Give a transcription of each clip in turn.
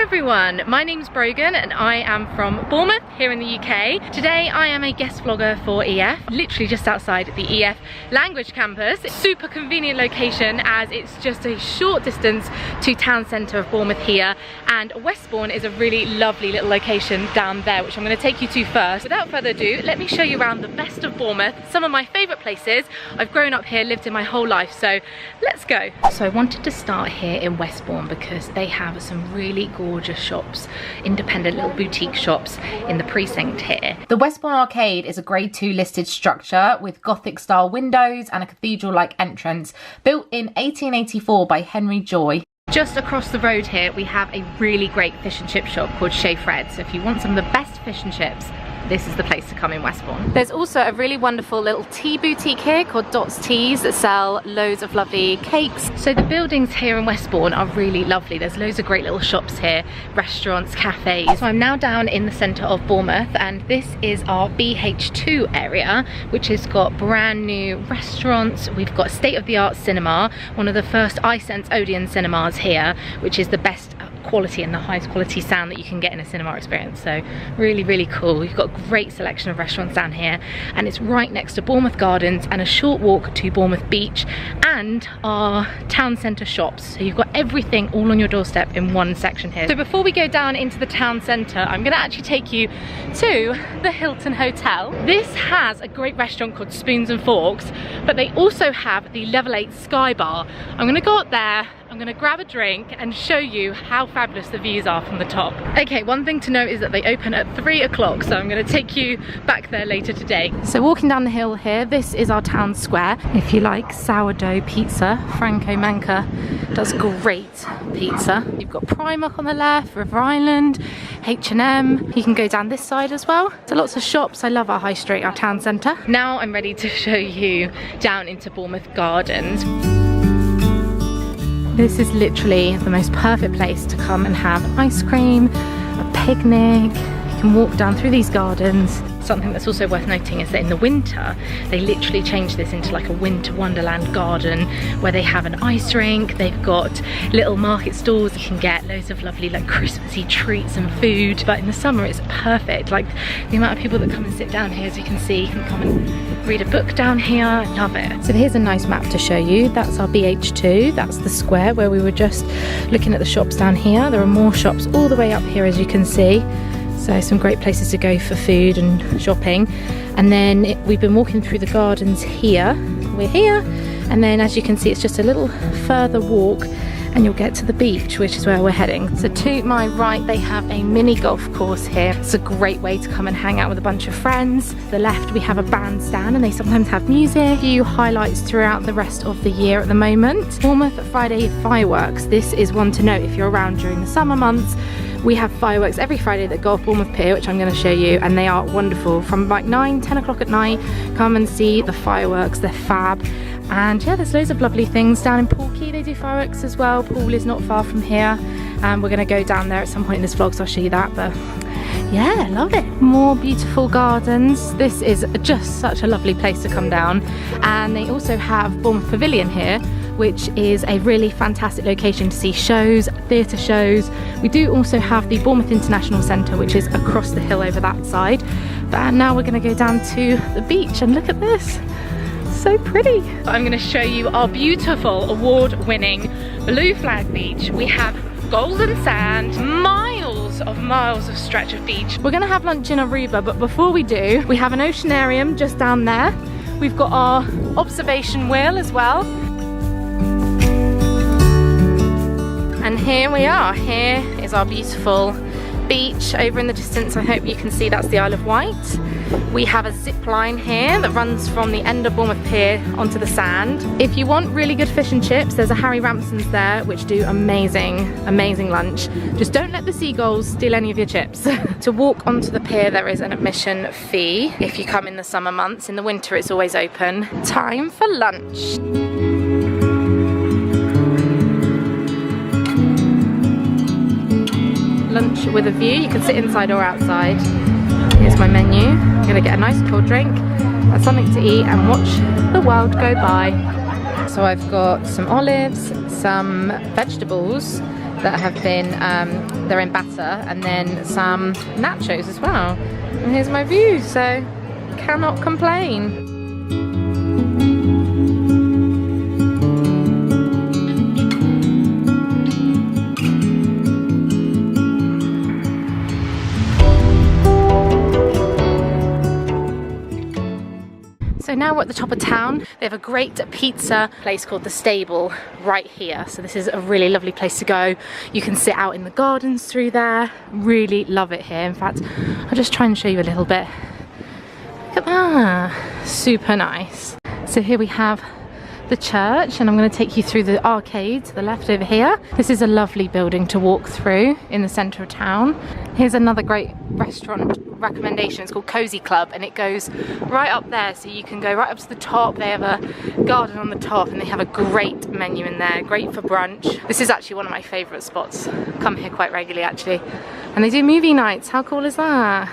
everyone, my name's Brogan and I am from Bournemouth here in the UK. Today I am a guest vlogger for EF, literally just outside the EF language campus. Super convenient location as it's just a short distance to town centre of Bournemouth here, and Westbourne is a really lovely little location down there which I'm going to take you to first. Without further ado, let me show you around the best of Bournemouth, some of my favourite places. I've grown up here, lived in my whole life, so let's go. So I wanted to start here in Westbourne because they have some really gorgeous shops, independent little boutique shops in the precinct here. The Westbourne Arcade is a Grade 2 listed structure with Gothic style windows and a cathedral-like entrance, built in 1884 by Henry Joy. Just across the road here we have a really great fish and chip shop called Chez. So if you want some of the best fish and chips, this is the place to come in Westbourne. There's also a really wonderful little tea boutique here called Dot's Teas that sell loads of lovely cakes. So the buildings here in Westbourne are really lovely. There's loads of great little shops here, restaurants, cafes. So I'm now down in the centre of Bournemouth, and this is our BH2 area, which has got brand new restaurants. We've got state-of-the-art cinema, one of the first iSense Odeon cinemas here, which is the best quality and the highest quality sound that you can get in a cinema experience. So really cool. We've got a great selection of restaurants down here, and it's right next to Bournemouth Gardens and a short walk to Bournemouth Beach and our town centre shops. So you've got everything all on your doorstep in one section here. So before we go down into the town centre, I'm going to actually take you to the Hilton Hotel. This has a great restaurant called Spoons and Forks, but they also have the Level 8 Sky Bar. I'm going to go up there, I'm going to grab a drink and show you how fabulous the views are from the top. Okay, one thing to note is that they open at 3 o'clock, so I'm going to take you back there later today. So walking down the hill here, this is our town square. If you like sourdough pizza, Franco Manca does great pizza. You've got Primark on the left, River Island, H&M. You can go down this side as well. So lots of shops. I love our high street, our town centre. Now I'm ready to show you down into Bournemouth Gardens. This is literally the most perfect place to come and have ice cream, a picnic. You can walk down through these gardens. Something that's also worth noting is that in the winter, they literally change this into like a winter wonderland garden where they have an ice rink, they've got little market stalls, you can get loads of lovely like Christmassy treats and food. But in the summer it's perfect, like the amount of people that come and sit down here, as you can see, you can come and read a book down here. I love it. So here's a nice map to show you. That's our BH2, that's the square where we were just looking at the shops down here. There are more shops all the way up here, as you can see. So some great places to go for food and shopping. And then we've been walking through the gardens here. We're here, and then as you can see it's just a little further walk and you'll get to the beach, which is where we're heading. So to my right they have a mini golf course here. It's a great way to come and hang out with a bunch of friends. To the left we have a bandstand and they sometimes have music. A few highlights throughout the rest of the year at the moment. Bournemouth Friday fireworks. This is one to note if you're around during the summer months. We have fireworks every Friday that go off Bournemouth Pier, which I'm going to show you, and they are wonderful. From like 9-10 o'clock at night, come and see the fireworks, they're fab. And yeah, there's loads of lovely things. Down in Poole Quay they do fireworks as well. Poole is not far from here, and we're going to go down there at some point in this vlog, so I'll show you that. But yeah, love it. More beautiful gardens. This is just such a lovely place to come down. And they also have Bournemouth Pavilion here, which is a really fantastic location to see shows, theatre shows. We do also have the Bournemouth International Centre, which is across the hill over that side. But now we're going to go down to the beach and look at this. So pretty. I'm going to show you our beautiful award-winning Blue Flag Beach. We have golden sand, miles of stretch of beach. We're going to have lunch in Aruba, but before we do, we have an oceanarium just down there. We've got our observation wheel as well. And here we are. Here is our beautiful beach over in the distance. I hope you can see that's the Isle of Wight. We have a zip line here that runs from the end of Bournemouth Pier onto the sand. If you want really good fish and chips, there's a Harry Ramsdens there which do amazing lunch. Just don't let the seagulls steal any of your chips. To walk onto the pier there is an admission fee if you come in the summer months. In the winter it's always open. Time for lunch. Lunch with a view. You can sit inside or outside. Here's my menu. I'm gonna get a nice cold drink, have something to eat and watch the world go by. So I've got some olives, some vegetables, that have been, they're in batter, and then some nachos as well. And here's my view, so cannot complain. So now we're at the top of town. They have a great pizza place called The Stable right here. So this is a really lovely place to go. You can sit out in the gardens through there. Really love it here. In fact, I'll just try and show you a little bit. Look at that. Super nice. So here we have the church, and I'm going to take you through the arcade to the left over here. This is a lovely building to walk through in the centre of town. Here's another great restaurant recommendation. It's called Cosy Club, and it goes right up there, so you can go right up to the top. They have a garden on the top, and they have a great menu in there, great for brunch. This is actually one of my favourite spots. Come here quite regularly actually. And they do movie nights. How cool is that?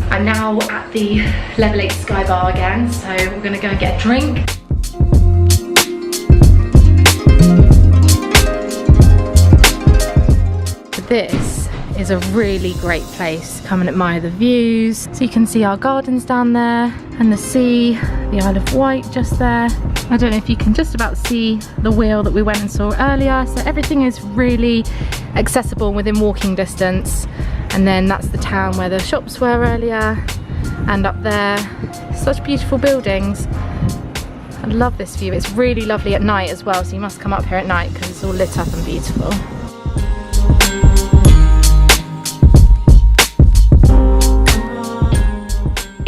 I'm now at the Level 8 Sky Bar again, so we're going to go and get a drink. This is a really great place. Come and admire the views. So you can see our gardens down there and the sea, the Isle of Wight just there. I don't know if you can just about see the wheel that we went and saw earlier. So everything is really accessible within walking distance. And then that's the town where the shops were earlier, and up there, such beautiful buildings. I love this view. It's really lovely at night as well, so you must come up here at night because it's all lit up and beautiful.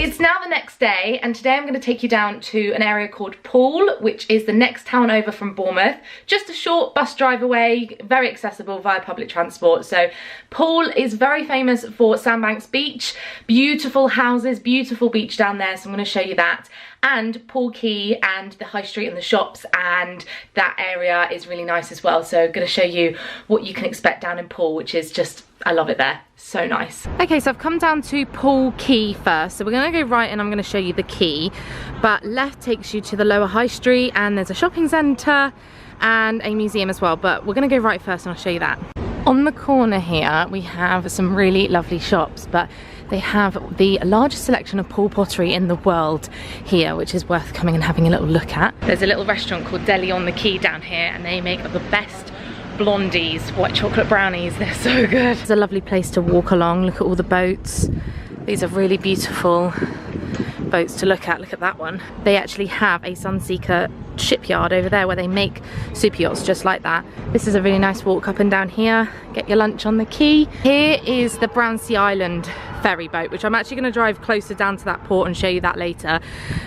It's now the next day, and today I'm going to take you down to an area called Poole, which is the next town over from Bournemouth. Just a short bus drive away, very accessible via public transport. So Poole is very famous for Sandbanks Beach, beautiful houses, beautiful beach down there, so I'm going to show you that. And Poole Quay and the high street and the shops, and that area is really nice as well. So I'm going to show you what you can expect down in Poole, which is just, I love it there. So nice. Okay, so I've come down to Poole Quay first. So we're going to go right and I'm going to show you the quay. But left takes you to the lower high street, and there's a shopping centre and a museum as well. But we're going to go right first and I'll show you that. On the corner here we have some really lovely shops, but they have the largest selection of Poole pottery in the world here, which is worth coming and having a little look at. There's a little restaurant called Deli on the quay down here, and they make the best blondies, white chocolate brownies. They're so good. It's a lovely place to walk along. Look at all the boats. These are really beautiful boats to look at. Look at that one. They actually have a Sunseeker shipyard over there where they make super yachts just like that. This is a really nice walk up and down here. Get your lunch on the quay. Here is the Brownsea Island ferry boat, which I'm actually going to drive closer down to that port and show you that later.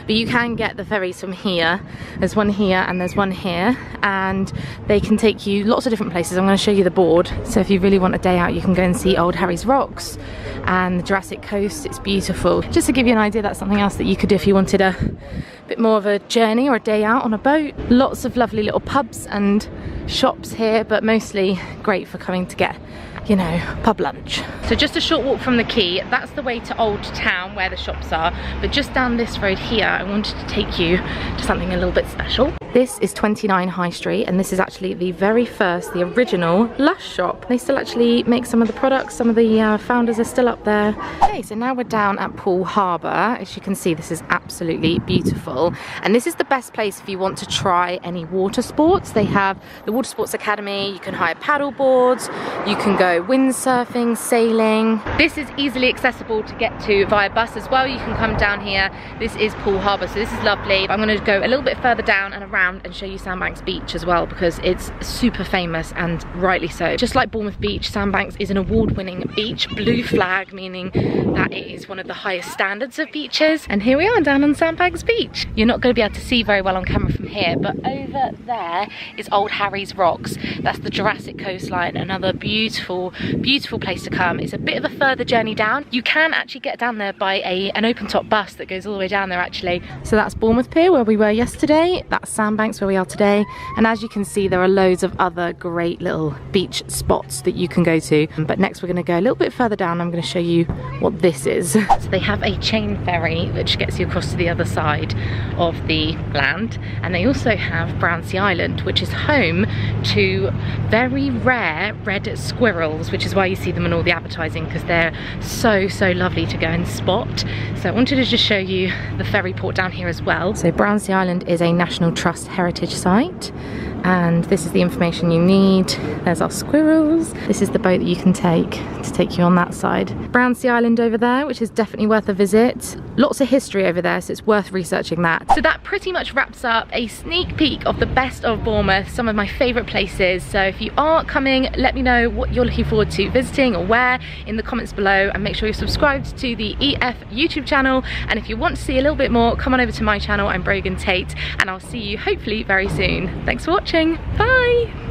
But you can get the ferries from here. There's one here and there's one here, and they can take you lots of different places. I'm going to show you the board. So if you really want a day out, you can go and see Old Harry's Rocks and the Jurassic Coast. It's beautiful. Just to give you an idea, that's something else that you could do if you wanted a bit more of a journey or a day out on a boat. Lots of lovely little pubs and shops here, but mostly great for coming to get, you know, pub lunch. So just a short walk from the quay. That's the way to Old Town where the shops are, but just down this road here I wanted to take you to something a little bit special. This is 29 High Street, and this is actually the very first, the original Lush shop. They still actually make some of the products. Some of the founders are still up there. Okay, so now we're down at Poole Harbour. As you can see, this is absolutely beautiful, and this is the best place if you want to try any water sports. They have the Water Sports Academy. You can hire paddle boards, you can go windsurfing, sailing. This is easily accessible to get to via bus as well. You can come down here. This is Poole Harbour, so this is lovely. I'm going to go a little bit further down and around and show you Sandbanks Beach as well, because it's super famous, and rightly so. Just like Bournemouth Beach, Sandbanks is an award-winning beach, blue flag, meaning that it is one of the highest standards of beaches. And here we are down on Sandbanks Beach. You're not going to be able to see very well on camera from here, but over there is Old Harry's Rocks. That's the Jurassic coastline, another beautiful, beautiful place to come. It's a bit of a further journey down. You can actually get down there by an open top bus that goes all the way down there actually. So that's Bournemouth Pier where we were yesterday. That's Sandbanks Sandbanks where we are today, and as you can see there are loads of other great little beach spots that you can go to, but next we're going to go a little bit further down. I'm going to show you what this is. So they have a chain ferry which gets you across to the other side of the land, and they also have Brownsea Island, which is home to very rare red squirrels, which is why you see them in all the advertising, because they're so lovely to go and spot. So I wanted to just show you the ferry port down here as well. So Brownsea Island is a National Trust heritage site, and this is the information you need. There's our squirrels. This is the boat that you can take to take you on that side. Brownsea Island over there, which is definitely worth a visit. Lots of history over there, so it's worth researching that. So that pretty much wraps up a sneak peek of the best of Bournemouth, some of my favourite places. So if you are coming, let me know what you're looking forward to visiting or where in the comments below, and make sure you're subscribed to the EF YouTube channel. And if you want to see a little bit more, come on over to my channel. I'm Brogan Tate, and I'll see you hopefully very soon. Thanks for watching. Bye.